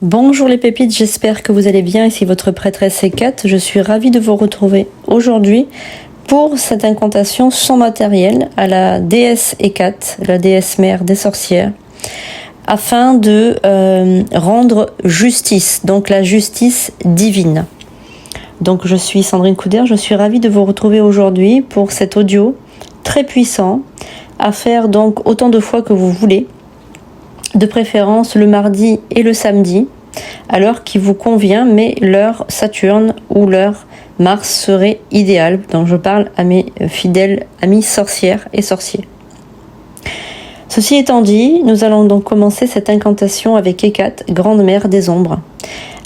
Bonjour les pépites, j'espère que vous allez bien. Ici votre prêtresse Hécat. Je suis ravie de vous retrouver aujourd'hui pour cette incantation sans matériel à la déesse Hécat, la déesse mère des sorcières, afin de rendre justice, donc la justice divine. Donc je suis Sandrine Couder, je suis ravie de vous retrouver aujourd'hui pour cet audio très puissant à faire donc autant de fois que vous voulez, de préférence le mardi et le samedi, à l'heure qui vous convient, mais l'heure Saturne ou l'heure Mars serait idéale. Donc je parle à mes fidèles amis sorcières et sorciers. Ceci étant dit, nous allons donc commencer cette incantation avec Hécat, grande mère des ombres,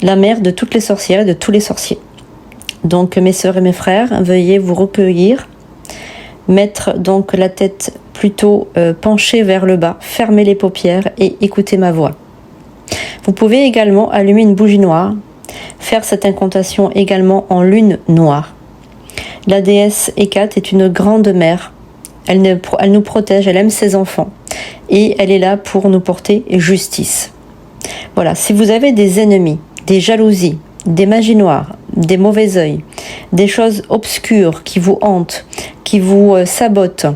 la mère de toutes les sorcières et de tous les sorciers. Donc mes sœurs et mes frères, veuillez vous recueillir, mettre donc la tête plutôt penchée vers le bas, fermez les paupières et écoutez ma voix. Vous pouvez également allumer une bougie noire, faire cette incantation également en lune noire. La déesse Hécat est une grande mère, elle nous protège, elle aime ses enfants et elle est là pour nous porter justice. Voilà, si vous avez des ennemis, des jalousies, des magies noires, des mauvais œils, des choses obscures qui vous hantent, qui vous sabotent,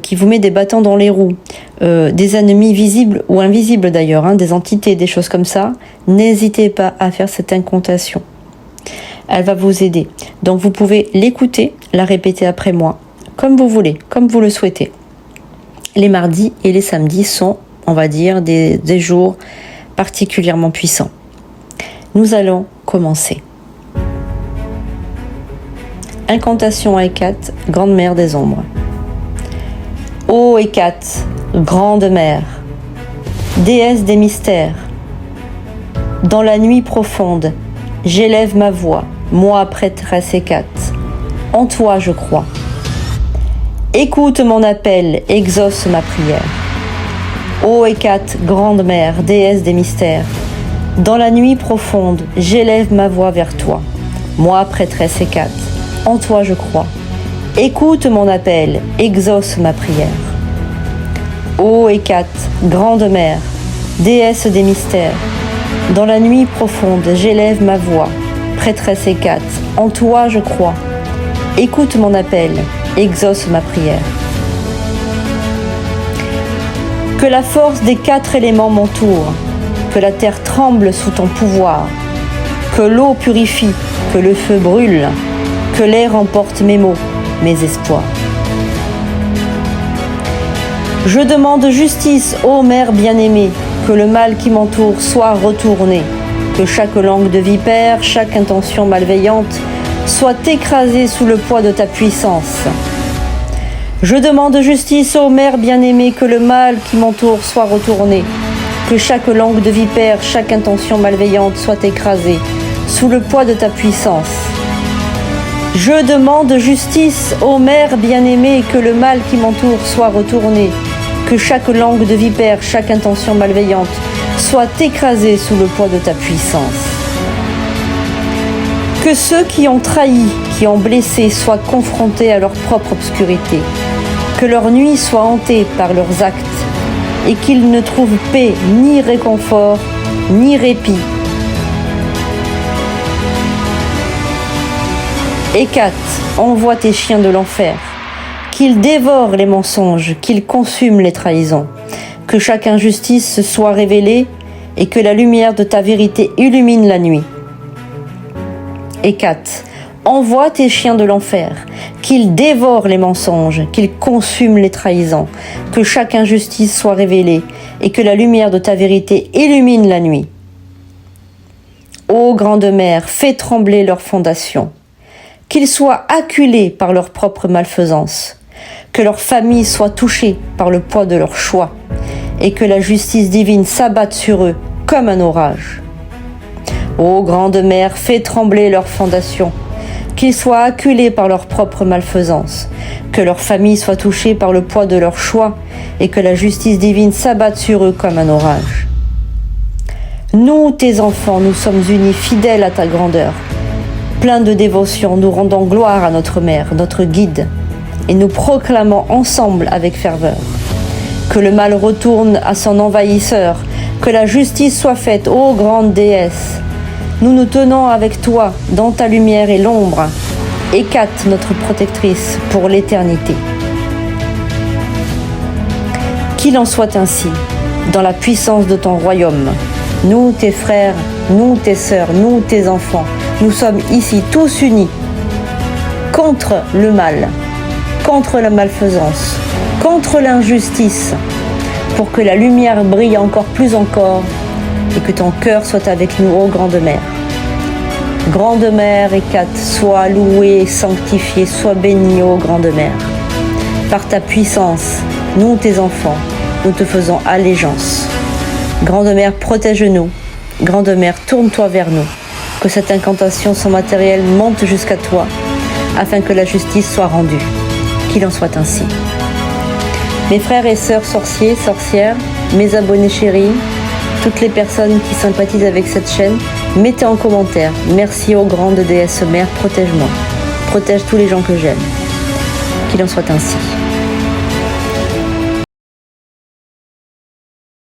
qui vous met des bâtons dans les roues, des ennemis visibles ou invisibles d'ailleurs, des entités, des choses comme ça, n'hésitez pas à faire cette incantation. Elle va vous aider. Donc vous pouvez l'écouter, la répéter après moi, comme vous voulez, comme vous le souhaitez. Les mardis et les samedis sont, on va dire, des jours particulièrement puissants. Nous allons commencer. Incantation à Hécat, grande mère des ombres. Ô Hécat, grande mère, déesse des mystères, dans la nuit profonde, j'élève ma voix, moi prêtresse Hécat, en toi je crois. Écoute mon appel, exauce ma prière. Ô Hécat, grande mère, déesse des mystères, dans la nuit profonde, j'élève ma voix vers toi, moi prêtresse Hécat, en toi je crois. Écoute mon appel, exauce ma prière. Ô Hécat, grande mère, déesse des mystères, dans la nuit profonde, j'élève ma voix, prêtresse Hécat, en toi je crois. Écoute mon appel, exauce ma prière. Que la force des 4 éléments m'entoure, que la terre tremble sous ton pouvoir, que l'eau purifie, que le feu brûle, que l'air emporte mes mots, mes espoirs. Je demande justice, ô mère bien-aimée, que le mal qui m'entoure soit retourné, que chaque langue de vipère, chaque intention malveillante soit écrasée sous le poids de ta puissance. Je demande justice, ô mère bien-aimée, que le mal qui m'entoure soit retourné, que chaque langue de vipère, chaque intention malveillante soit écrasée sous le poids de ta puissance. Je demande justice, ô mère bien-aimée, que le mal qui m'entoure soit retourné, que chaque langue de vipère, chaque intention malveillante soit écrasée sous le poids de ta puissance. Que ceux qui ont trahi, qui ont blessé, soient confrontés à leur propre obscurité, que leur nuit soit hantée par leurs actes, et qu'ils ne trouvent paix, ni réconfort, ni répit. Hécat, envoie tes chiens de l'enfer, qu'ils dévorent les mensonges, qu'ils consument les trahisons, que chaque injustice soit révélée et que la lumière de ta vérité illumine la nuit. Hécat, envoie tes chiens de l'enfer, qu'ils dévorent les mensonges, qu'ils consument les trahisons, que chaque injustice soit révélée et que la lumière de ta vérité illumine la nuit. Ô grande mère, fais trembler leurs fondations, qu'ils soient acculés par leur propre malfaisance, que leur famille soit touchée par le poids de leur choix, et que la justice divine s'abatte sur eux comme un orage. Ô grande mère, fais trembler leurs fondations, qu'ils soient acculés par leur propre malfaisance, que leur famille soit touchée par le poids de leur choix, et que la justice divine s'abatte sur eux comme un orage. Nous, tes enfants, nous sommes unis fidèles à ta grandeur. Pleins de dévotion, nous rendons gloire à notre mère, notre guide, et nous proclamons ensemble avec ferveur que le mal retourne à son envahisseur, Que la justice soit faite, ô grande déesse. Nous nous tenons avec toi dans ta lumière et l'ombre. Hécate, notre protectrice, pour l'éternité. Qu'il en soit ainsi, dans la puissance de ton royaume. Nous, tes frères, nous, tes sœurs, nous, tes enfants, nous sommes ici tous unis contre le mal, contre la malfaisance, contre l'injustice, pour que la lumière brille encore plus encore et que ton cœur soit avec nous, ô Grande Mère. Grande Mère Hécate, sois louée, sanctifiée, sois bénie, ô Grande Mère. Par ta puissance, nous, tes enfants, nous te faisons allégeance. Grande Mère, protège-nous. Grande Mère, tourne-toi vers nous. Que cette incantation sans matériel monte jusqu'à toi, afin que la justice soit rendue. Qu'il en soit ainsi. Mes frères et sœurs sorciers, sorcières, mes abonnés chéris, toutes les personnes qui sympathisent avec cette chaîne, mettez en commentaire. Merci aux grandes déesses mères, protège-moi. Protège tous les gens que j'aime. Qu'il en soit ainsi.